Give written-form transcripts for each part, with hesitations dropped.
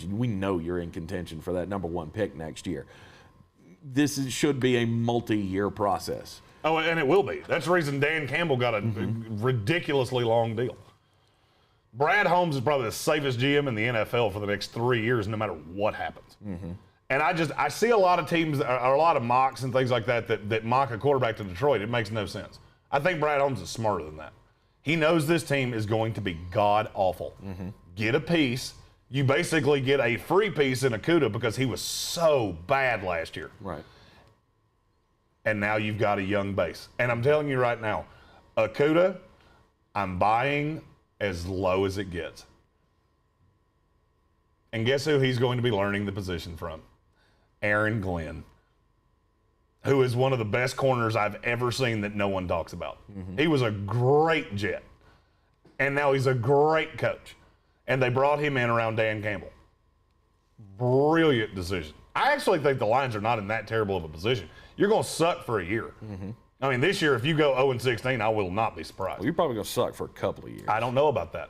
we know you're in contention for that number 1 pick next year. Should be a multi-year process. Oh, and it will be. That's the reason Dan Campbell got a ridiculously long deal. Brad Holmes is probably the safest GM in the NFL for the next 3 years, no matter what happens. And I see a lot of teams, or a lot of mocks and things like that mock a quarterback to Detroit. It makes no sense. I think Brad Holmes is smarter than that. He knows this team is going to be god-awful. Get a piece. You basically get a free piece in Okudah because he was so bad last year. Right. And now you've got a young base. And I'm telling you right now, Okudah, I'm buying as low as it gets. And guess who he's going to be learning the position from? Aaron Glenn, who is one of the best corners I've ever seen that no one talks about. He was a great Jet. And now he's a great coach. And they brought him in around Dan Campbell. Brilliant decision. I actually think the Lions are not in that terrible of a position. You're going to suck for a year. I mean, this year, if you go 0-16, I will not be surprised. Well, you're probably going to suck for a couple of years. I don't know about that.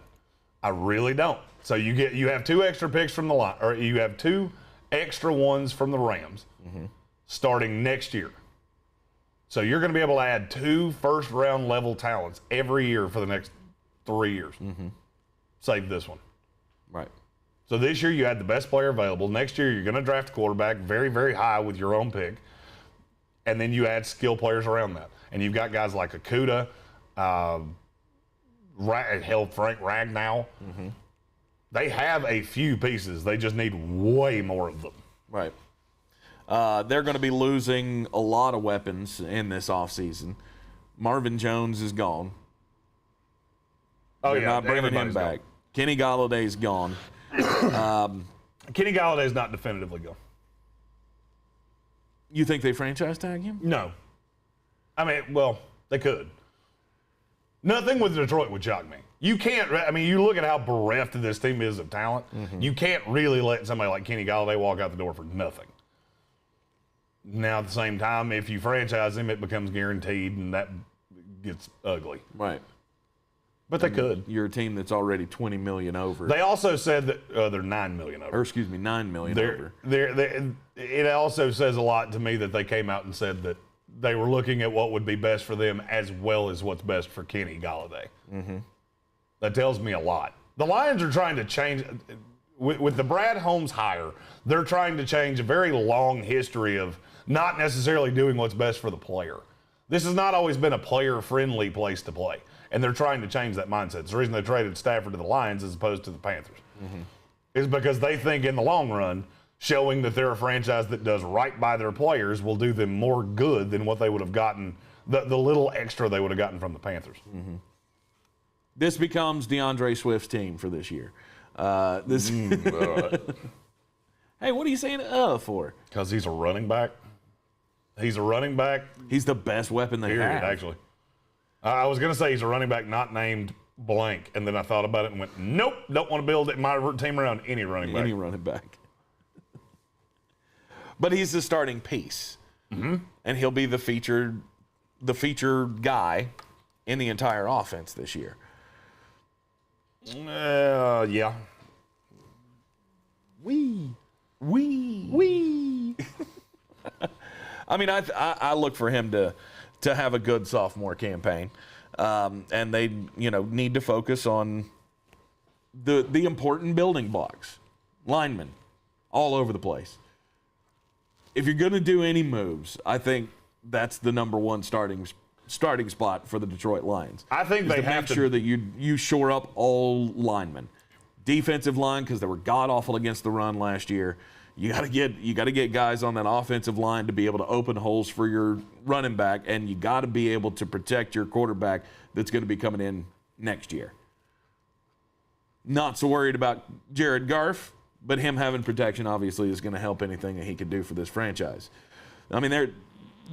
I really don't. So you have 2 extra picks from the Lions, or you have 2 extra ones from the Rams starting next year. So you're going to be able to add 2 first-round level talents every year for the next 3 years. Save this one. Right. So this year you had the best player available. Next year you're going to draft a quarterback very, very high with your own pick. And then you add skill players around that. And you've got guys like Okudah, Frank Ragnow. They have a few pieces. They just need way more of them. Right. They're going to be losing a lot of weapons in this offseason. Marvin Jones is gone. They're not bringing him back. Gone. Kenny Galladay's gone. Kenny Galladay's not definitively gone. You think they franchise tag him? No. I mean, well, they could. Nothing with Detroit would shock me. You can't, I mean, you look at how bereft this team is of talent. You can't really let somebody like Kenny Galladay walk out the door for nothing. Now, at the same time, if you franchise him, it becomes guaranteed, and that gets ugly. Right. But they could. You're a team that's already $20 million over. They also said that they're $9 million over. Or excuse me, $9 million over. It also says a lot to me that they came out and said that they were looking at what would be best for them as well as what's best for Kenny Galladay. That tells me a lot. The Lions are trying to change, with the Brad Holmes hire, they're trying to change a very long history of not necessarily doing what's best for the player. This has not always been a player-friendly place to play. And they're trying to change that mindset. It's the reason they traded Stafford to the Lions as opposed to the Panthers. Is because they think in the long run, showing that they're a franchise that does right by their players will do them more good than what they would have gotten, the little extra they would have gotten from the Panthers. This becomes DeAndre Swift's team for this year. Hey, what are you saying for? Because he's a running back. He's a running back. He's the best weapon they have. Actually. I was going to say he's a running back not named blank, and then I thought about it and went, nope, don't want to build my team around any running back. Any running back. But he's the starting piece, and he'll be the featured guy in the entire offense this year. Yeah. Wee. I mean, I look for him to have a good sophomore campaign, and they need to focus on the important building blocks, linemen, all over the place. If you're going to do any moves, I think that's the number one starting spot for the Detroit Lions. I think they have to make sure that you shore up all linemen, defensive line, because they were god awful against the run last year. You got to get guys on that offensive line to be able to open holes for your running back, and you got to be able to protect your quarterback that's going to be coming in next year. Not so worried about Jared Goff, but him having protection obviously is going to help anything that he could do for this franchise. I mean,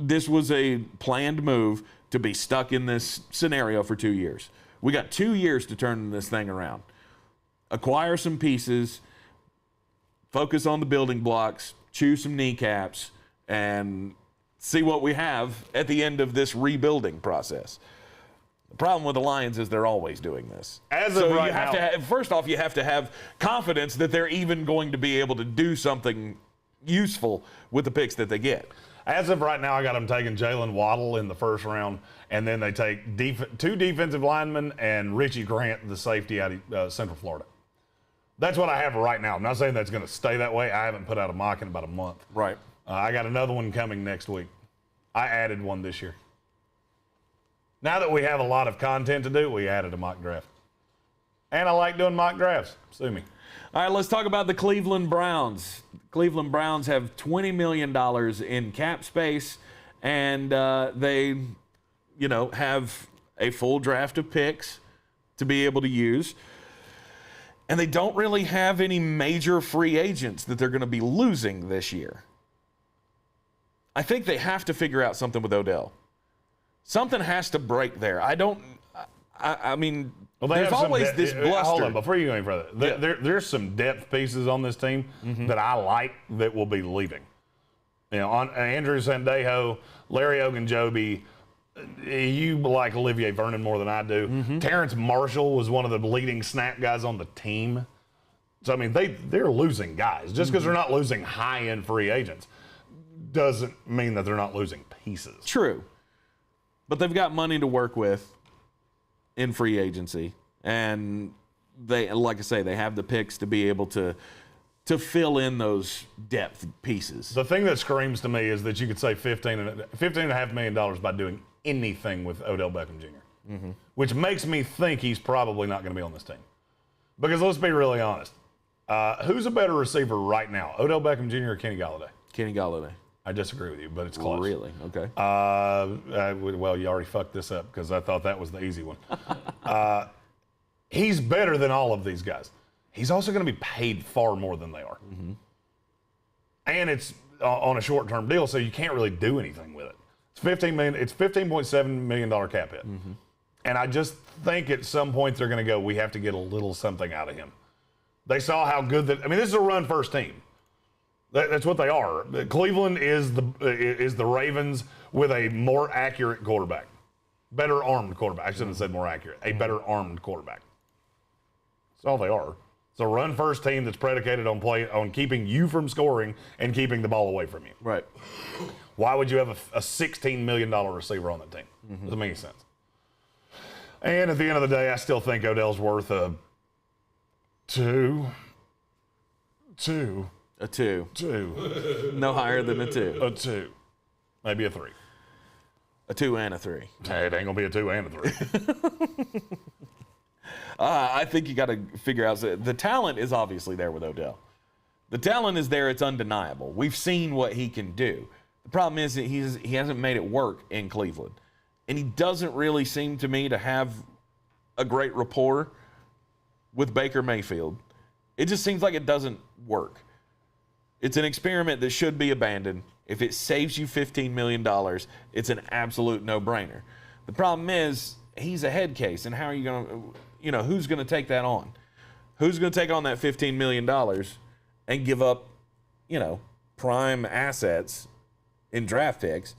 this was a planned move to be stuck in this scenario for 2 years. We got 2 years to turn this thing around. Acquire some pieces, focus on the building blocks, chew some kneecaps, and see what we have at the end of this rebuilding process. The problem with the Lions is they're always doing this. Right you have now, to have, first off, you have to have confidence that they're even going to be able to do something useful with the picks that they get. As of right now, I got them taking Jalen Waddle in the first round, and then they take 2 defensive linemen and Richie Grant, the safety out of Central Florida. That's what I have right now. I'm not saying that's going to stay that way. I haven't put out a mock in about a month. Right. I got another one coming next week. I added one this year. Now that we have a lot of content to do, we added a mock draft. And I like doing mock drafts. Sue me. All right, let's talk about the Cleveland Browns. Cleveland Browns have $20 million in cap space, and they, have a full draft of picks to be able to use. And they don't really have any major free agents that they're going to be losing this year. I think they have to figure out something with Odell. Something has to break there. I mean, there's always this bluster. Hold on, before you go any further. There's some depth pieces on this team that I like that will be leaving. On Andrew Sandejo, Larry Ogunjobi, you like Olivier Vernon more than I do. Terrence Marshall was one of the leading snap guys on the team. So, I mean, they're losing guys. Just because they're not losing high-end free agents doesn't mean that they're not losing pieces. True. But they've got money to work with in free agency. And they, like I say, they have the picks to be able to fill in those depth pieces. The thing that screams to me is that you could say $15.5 million by doing anything with Odell Beckham Jr., which makes me think he's probably not going to be on this team. Because let's be really honest. Who's a better receiver right now, Odell Beckham Jr. or Kenny Golladay? Kenny Golladay. I disagree with you, but it's close. Oh, really? Okay. Well, you already fucked this up because I thought that was the easy one. He's better than all of these guys. He's also going to be paid far more than they are. And it's on a short-term deal, so you can't really do anything with it. It's $15.7 million cap hit. And I just think at some point they're going to go, we have to get a little something out of him. They saw how good that – I mean, this is a run-first team. That's what they are. Cleveland is the Ravens with a more accurate quarterback. Better armed quarterback. I shouldn't have said more accurate. A better armed quarterback. That's all they are. It's a run-first team that's predicated on keeping you from scoring and keeping the ball away from you. Right. Why would you have a $16 million receiver on that team? Doesn't make any sense. And at the end of the day, I still think Odell's worth a two. A 2. 2. No higher than a 2. A 2. Maybe a 3. A 2 and a 3. Hey, it ain't going to be a 2 and a 3. I think you got to figure out the talent is obviously there with Odell. The talent is there. It's undeniable. We've seen what he can do. The problem is that he hasn't made it work in Cleveland. And he doesn't really seem to me to have a great rapport with Baker Mayfield. It just seems like it doesn't work. It's an experiment that should be abandoned. If it saves you $15 million, it's an absolute no-brainer. The problem is he's a head case, and how are you going to, who's going to take that on? Who's going to take on that $15 million and give up, prime assets in draft picks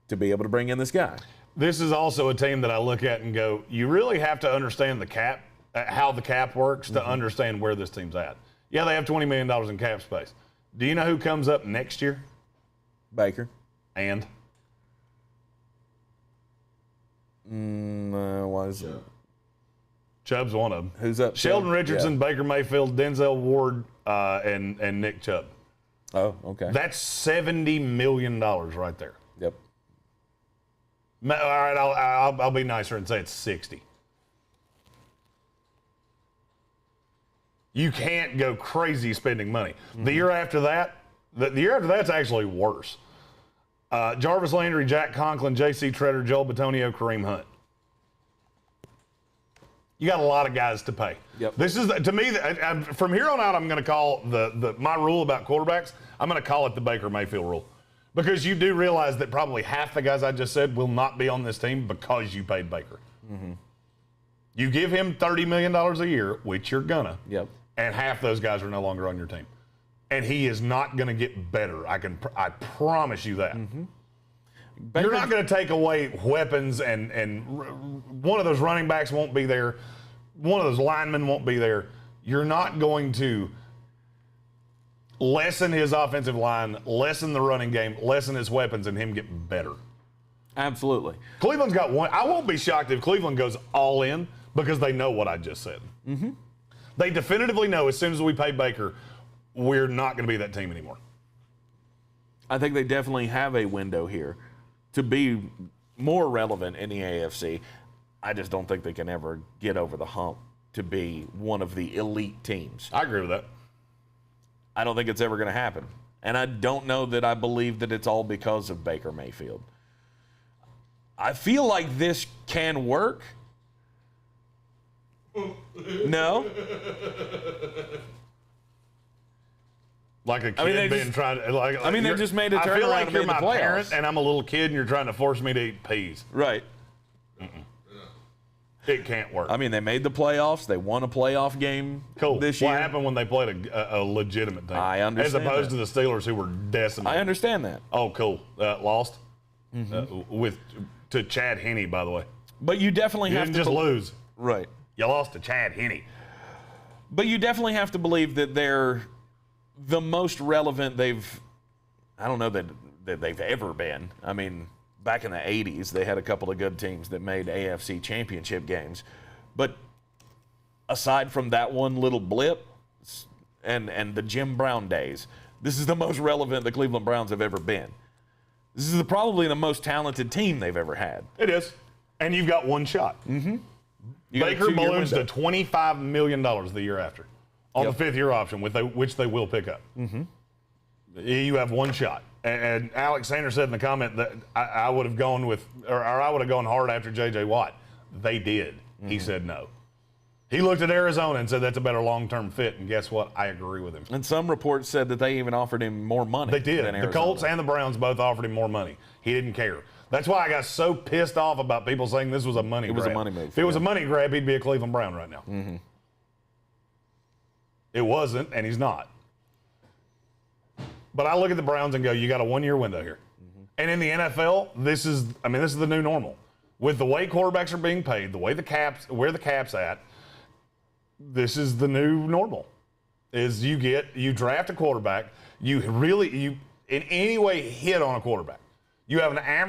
to be able to bring in this guy? This is also a team that I look at and go, you really have to understand the cap, how the cap works to understand where this team's at. Yeah, they have $20 million in cap space. Do you know who comes up next year? Baker. And? Why is it? Chubb's one of them. Who's up? Sheldon Richardson, Baker Mayfield, Denzel Ward, and Nick Chubb. Oh, okay. That's $70 million right there. Yep. All right, I'll be nicer and say it's 60. You can't go crazy spending money. The year after that, the year after that's actually worse. Jarvis Landry, Jack Conklin, J.C. Treader, Joel Bitonio, Kareem Hunt. You got a lot of guys to pay. Yep. This is, to me, from here on out, I'm going to call my rule about quarterbacks, I'm going to call it the Baker Mayfield rule. Because you do realize that probably half the guys I just said will not be on this team because you paid Baker. You give him $30 million a year, which you're going to. Yep. And half those guys are no longer on your team. And he is not going to get better. I promise you that. You're not going to take away weapons, and one of those running backs won't be there. One of those linemen won't be there. You're not going to lessen his offensive line, lessen the running game, lessen his weapons, and him get better. Absolutely. Cleveland's got one. I won't be shocked if Cleveland goes all in because they know what I just said. Mm-hmm. They definitively know as soon as we pay Baker, we're not going to be that team anymore. I think they definitely have a window here to be more relevant in the AFC. I just don't think they can ever get over the hump to be one of the elite teams. I agree with that. I don't think it's ever going to happen. And I don't know that I believe that it's all because of Baker Mayfield. I feel like this can work. No? Like a kid being trying to. Like, I mean, they just made a turnaround. I feel like you're my playoffs. parent and I'm a little kid and you're trying to force me to eat peas. Right. It can't work. I mean, they made the playoffs. They won a playoff game this year. What happened when they played a legitimate team? I understand. As opposed to the Steelers who were decimated. I understand that. Oh, cool. Lost to Chad Henne, by the way. But you definitely have to just lose. Right. You lost to Chad Henne. But you definitely have to believe that they're the most relevant I don't know that they've ever been. I mean, back in the 80s, they had a couple of good teams that made AFC championship games. But aside from that one little blip and the Jim Brown days, this is the most relevant the Cleveland Browns have ever been. This is probably the most talented team they've ever had. It is. And you've got one shot. Mm-hmm. Baker balloons to $25 million the year after on the fifth-year option, which they will pick up. Mm-hmm. You have one shot. And Alexander said in the comment that I would have gone I would have gone hard after J.J. Watt. They did. Mm-hmm. He said no. He looked at Arizona and said that's a better long-term fit, and guess what? I agree with him. And some reports said that they even offered him more money. They did. The Colts and the Browns both offered him more money. He didn't care. That's why I got so pissed off about people saying this was a money grab. It was a money move. If it was a money grab, he'd be a Cleveland Brown right now. Mm-hmm. It wasn't, and he's not. But I look at the Browns and go, you got a one-year window here. Mm-hmm. And in the NFL, this is the new normal. With the way quarterbacks are being paid, the way where the cap's at, this is the new normal. Is you draft a quarterback, you in any way hit on a quarterback. You have an average